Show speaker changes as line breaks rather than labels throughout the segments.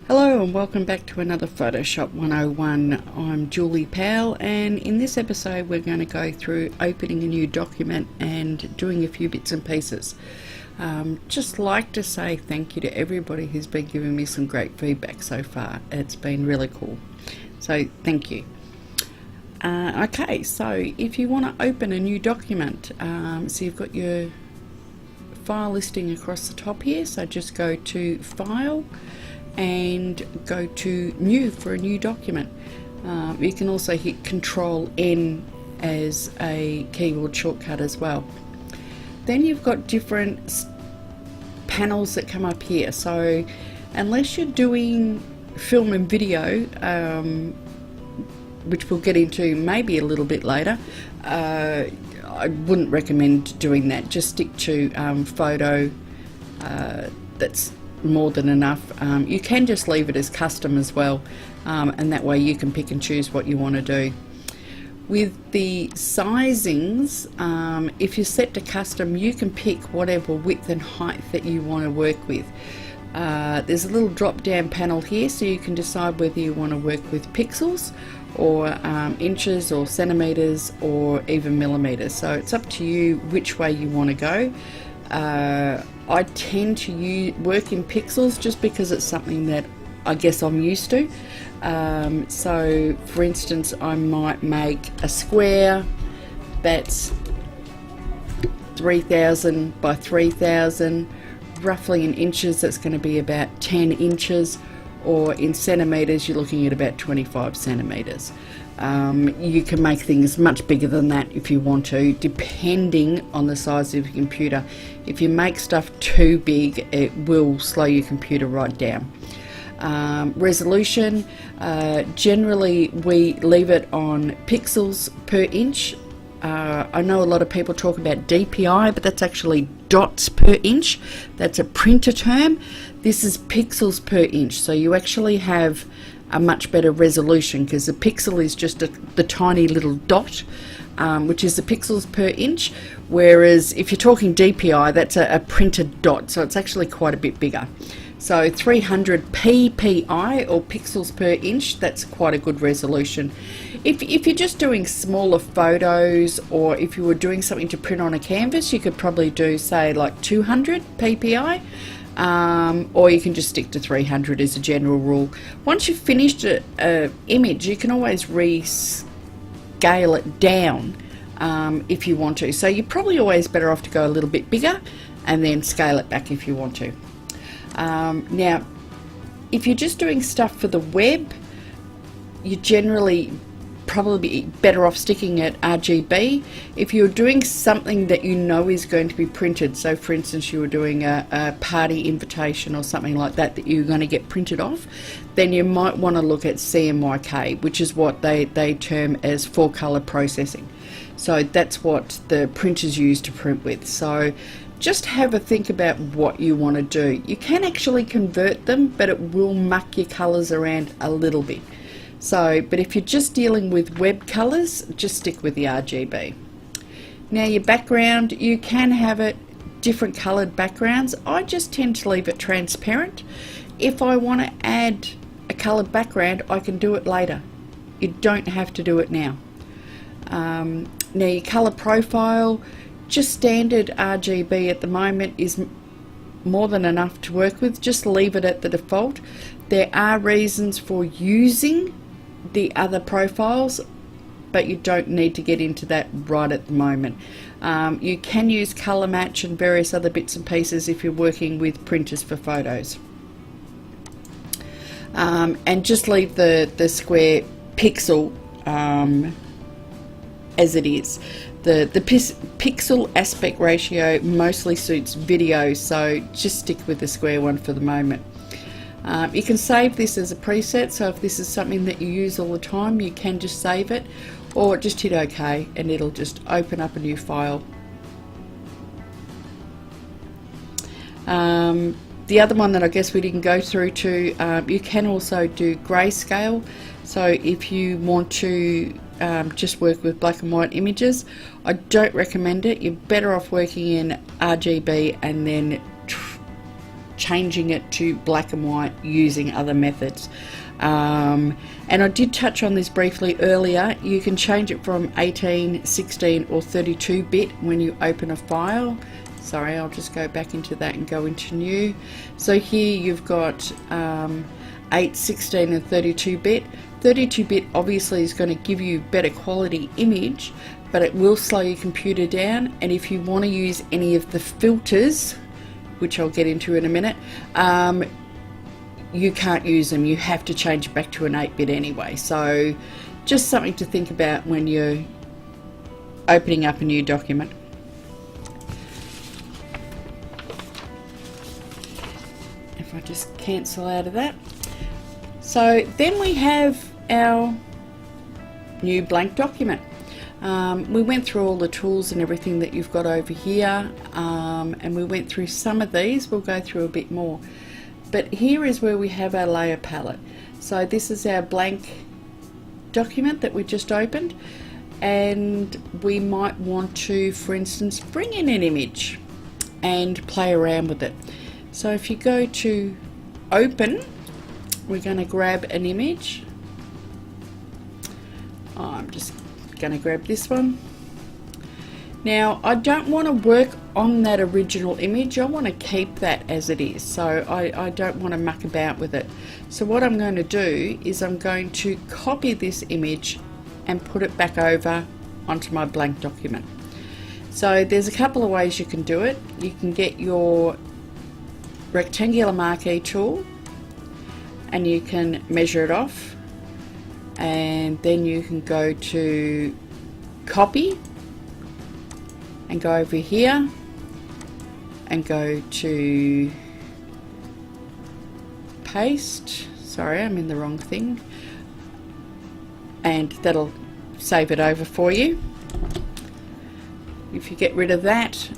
Hello and welcome back to another Photoshop 101. I'm Julie Powell, and in this episode we're going to go through opening a new document and doing a few bits and pieces. Just like to say thank you to everybody who's been giving me some great feedback so far. It's been really cool, so thank you. Okay, so if you want to open a new document, so you've got your file listing across the top here, so just go to File and go to New for a new document. You can also hit Control N as a keyboard shortcut as well. Then you've got different panels that come up here, so unless you're doing film and video, which we'll get into maybe a little bit later, I wouldn't recommend doing that. Just stick to photo. That's more than enough. You can just leave it as custom as well, and that way you can pick and choose what you want to do. With the sizings, if you're set to custom, you can pick whatever width and height that you want to work with. There's a little drop down panel here, so you can decide whether you want to work with pixels or inches or centimeters or even millimeters, so it's up to you which way you want to go. I tend to work in pixels just because it's something that I guess I'm used to. So for instance, I might make a square that's 3000 by 3000, roughly in inches that's going to be about 10 inches, or in centimeters you're looking at about 25 centimeters. You can make things much bigger than that if you want to, depending on the size of your computer. If you make stuff too big, it will slow your computer right down. Resolution, generally we leave it on pixels per inch. I know a lot of people talk about DPI, but that's actually dots per inch. That's a printer term. This is pixels per inch, so you actually have a much better resolution, because the pixel is just the tiny little dot, which is the pixels per inch, whereas if you're talking DPI, that's a printed dot, so it's actually quite a bit bigger. So 300 ppi, or pixels per inch, that's quite a good resolution. If you're just doing smaller photos, or if you were doing something to print on a canvas, you could probably do, say, like 200 ppi. Or you can just stick to 300 as a general rule. Once you've finished an image, you can always rescale it down if you want to. So you're probably always better off to go a little bit bigger and then scale it back if you want to. Now, if you're just doing stuff for the web, you generally probably be better off sticking at RGB. If you're doing something that you know is going to be printed, so for instance you were doing a party invitation or something like that you're going to get printed off, then you might want to look at CMYK, which is what they term as 4-color processing. So that's what the printers use to print with. So just have a think about what you want to do. You can actually convert them, but it will muck your colors around a little bit. So, but if you're just dealing with web colors, just stick with the RGB. Now your background, you can have it different colored backgrounds. I just tend to leave it transparent. If I want to add a colored background, I can do it later. You don't have to do it now. Now your color profile, just standard RGB at the moment is more than enough to work with. Just leave it at the default. There are reasons for using the other profiles, but you don't need to get into that right at the moment. You can use color match and various other bits and pieces if you're working with printers for photos. And just leave the square pixel as it is. The pixel aspect ratio mostly suits video, so just stick with the square one for the moment. You can save this as a preset, so if this is something that you use all the time, you can just save it, or just hit OK and it'll just open up a new file. The other one that I guess we didn't go through to, you can also do grayscale. So if you want to just work with black and white images, I don't recommend it. You're better off working in RGB and then changing it to black and white using other methods. And I did touch on this briefly earlier. You can change it from 18, 16 or 32-bit when you open a file. Sorry, I'll just go back into that and go into new. So here you've got 8, 16 and 32-bit. 32-bit obviously is going to give you better quality image, but it will slow your computer down. And if you want to use any of the filters, which I'll get into in a minute, you can't use them. You have to change it back to an 8-bit anyway. So just something to think about when you're opening up a new document. If I just cancel out of that. So then we have our new blank document. We went through all the tools and everything that you've got over here, and we went through some of these. We'll go through a bit more. But here is where we have our layer palette. So this is our blank document that we just opened, and we might want to, for instance, bring in an image and play around with it. So if you go to open, we're going to grab an image. I'm just going to grab this one. Now I don't want to work on that original image. I want to keep that as it is, so I don't want to muck about with it. So what I'm going to do is I'm going to copy this image and put it back over onto my blank document. So there's a couple of ways you can do it. You can get your rectangular marquee tool and you can measure it off, and then you can go to copy and go over here and go to paste. Sorry, I'm in the wrong thing, and that'll save it over for you. If you get rid of that,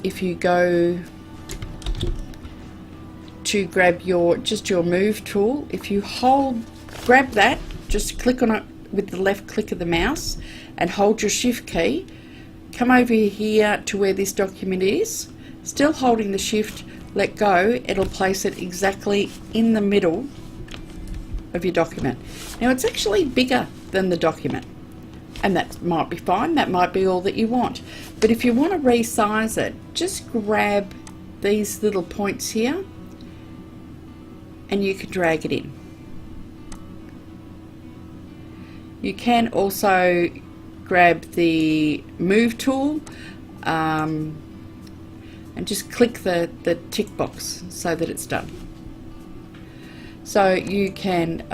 if you go to grab your move tool, if you grab that, just click on it with the left click of the mouse and hold your shift key, come over here to where this document is, still holding the shift, let go, it'll place it exactly in the middle of your document. Now it's actually bigger than the document, and that might be fine, that might be all that you want. But if you want to resize it, just grab these little points here and you can drag it in. You can also grab the move tool and just click the tick box so that it's done. So you can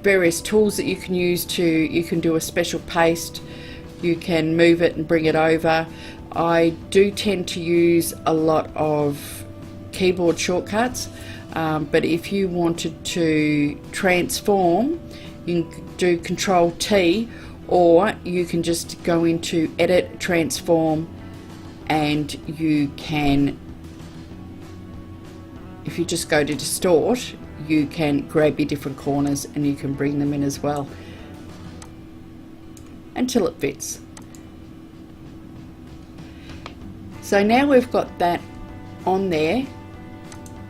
various tools that you can use you can do a special paste, you can move it and bring it over. I do tend to use a lot of keyboard shortcuts, but if you wanted to transform, you can do Control T, or you can just go into Edit, Transform, and you can, if you just go to Distort, you can grab your different corners and you can bring them in as well until it fits. So now we've got that on there.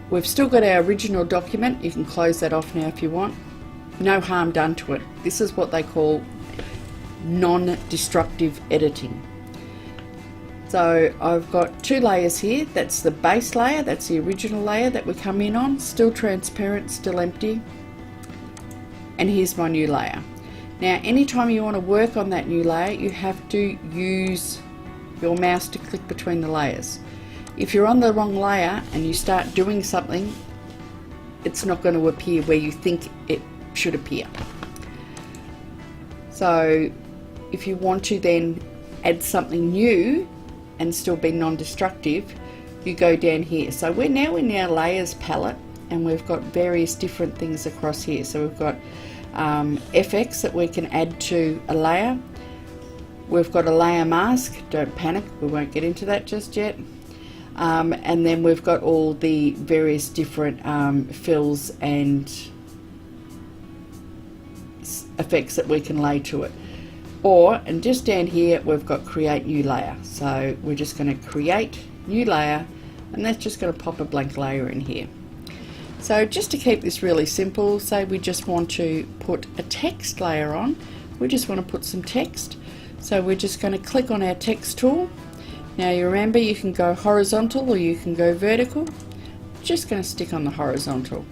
We've still got our original document. You can close that off now if you want. No harm done to it. This is what they call non-destructive editing. So I've got two layers here. That's the base layer, that's the original layer that we come in on, still transparent, still empty. And here's my new layer. Now anytime you want to work on that new layer, you have to use your mouse to click between the layers. If you're on the wrong layer and you start doing something, it's not going to appear where you think it should appear. So if you want to then add something new and still be non-destructive, you go down here. So we're now in our layers palette and we've got various different things across here. So we've got FX that we can add to a layer. We've got a layer mask, don't panic, we won't get into that just yet. And then we've got all the various different fills and effects that we can lay to it. And just down here we've got create new layer. So we're just going to create new layer, and that's just going to pop a blank layer in here. So just to keep this really simple, say we just want to put a text layer on, we just want to put some text, so we're just going to click on our text tool. Now you remember you can go horizontal or you can go vertical. Just going to stick on the horizontal.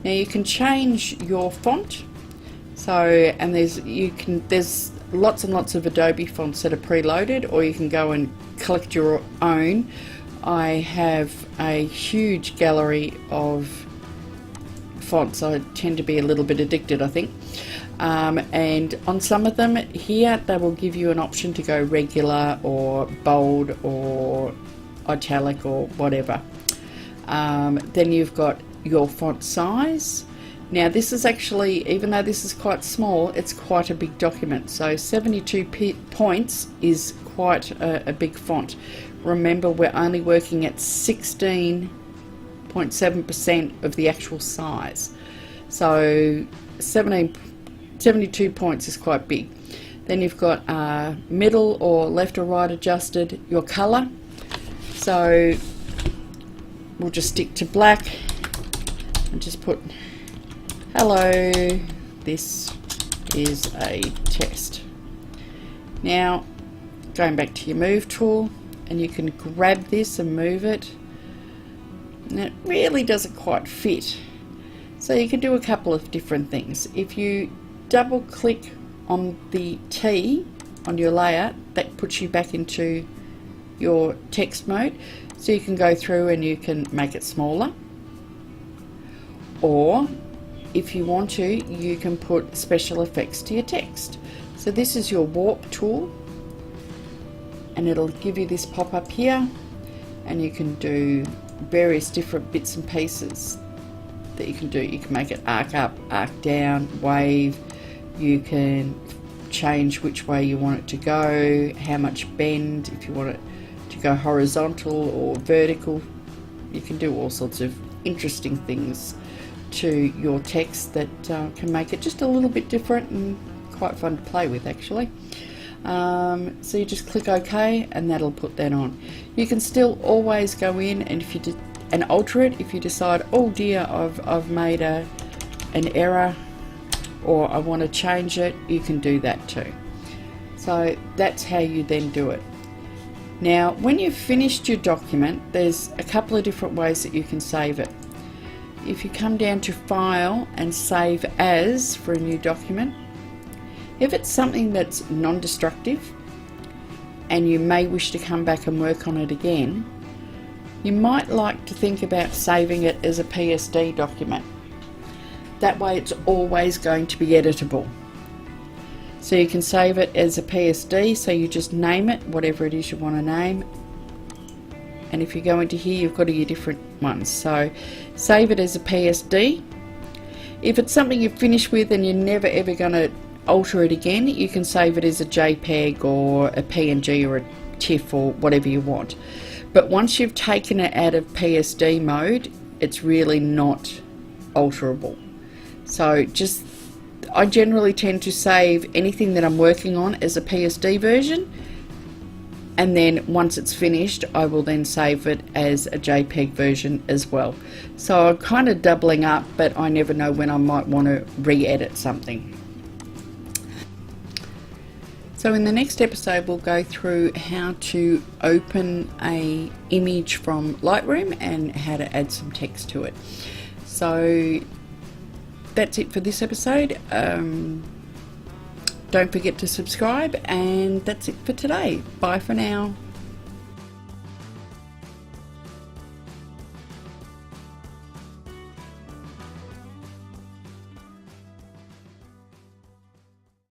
Now you can change your font, so, and there's lots and lots of Adobe fonts that are preloaded, or you can go and collect your own. I have a huge gallery of fonts. I tend to be a little bit addicted, I think, and on some of them here they will give you an option to go regular or bold or italic or whatever. Then you've got your font size. Now this is actually, even though this is quite small, it's quite a big document, so 72 points is quite a big font. Remember, we're only working at 16.7% of the actual size, so 72 points is quite big. Then you've got middle or left or right adjusted, your color, so we'll just stick to black and just put hello, this is a test. Now going back to your move tool, and you can grab this and move it, and it really doesn't quite fit, so you can do a couple of different things. If you double click on the T on your layer, that puts you back into your text mode, so you can go through and you can make it smaller, or if you want to, you can put special effects to your text. So this is your warp tool, and it'll give you this pop-up here, and you can do various different bits and pieces that you can do. You can make it arc up, arc down, wave. You can change which way you want it to go, how much bend, if you want it to go horizontal or vertical. You can do all sorts of interesting things to your text that can make it just a little bit different and quite fun to play with, actually. So you just click OK, and that'll put that on. You can still always go in, and if you did, and alter it if you decide, oh dear, I've made an error, or I want to change it. You can do that too. So that's how you then do it. Now when you've finished your document, there's a couple of different ways that you can save it. If you come down to File and Save As for a new document, if it's something that's non-destructive and you may wish to come back and work on it again, you might like to think about saving it as a PSD document. That way it's always going to be editable. So you can save it as a PSD, so you just name it, whatever it is you want to name. And if you go into here, you've got all your different ones. So save it as a PSD. If it's something you've finished with and you're never ever going to alter it again, you can save it as a JPEG or a PNG or a TIFF or whatever you want. But once you've taken it out of PSD mode, it's really not alterable. So I generally tend to save anything that I'm working on as a PSD version, and then once it's finished, I will then save it as a JPEG version as well. So I'm kind of doubling up, but I never know when I might want to re-edit something. So in the next episode, we'll go through how to open an image from Lightroom and how to add some text to it. So that's it for this episode. Don't forget to subscribe, and that's it for today. Bye for now.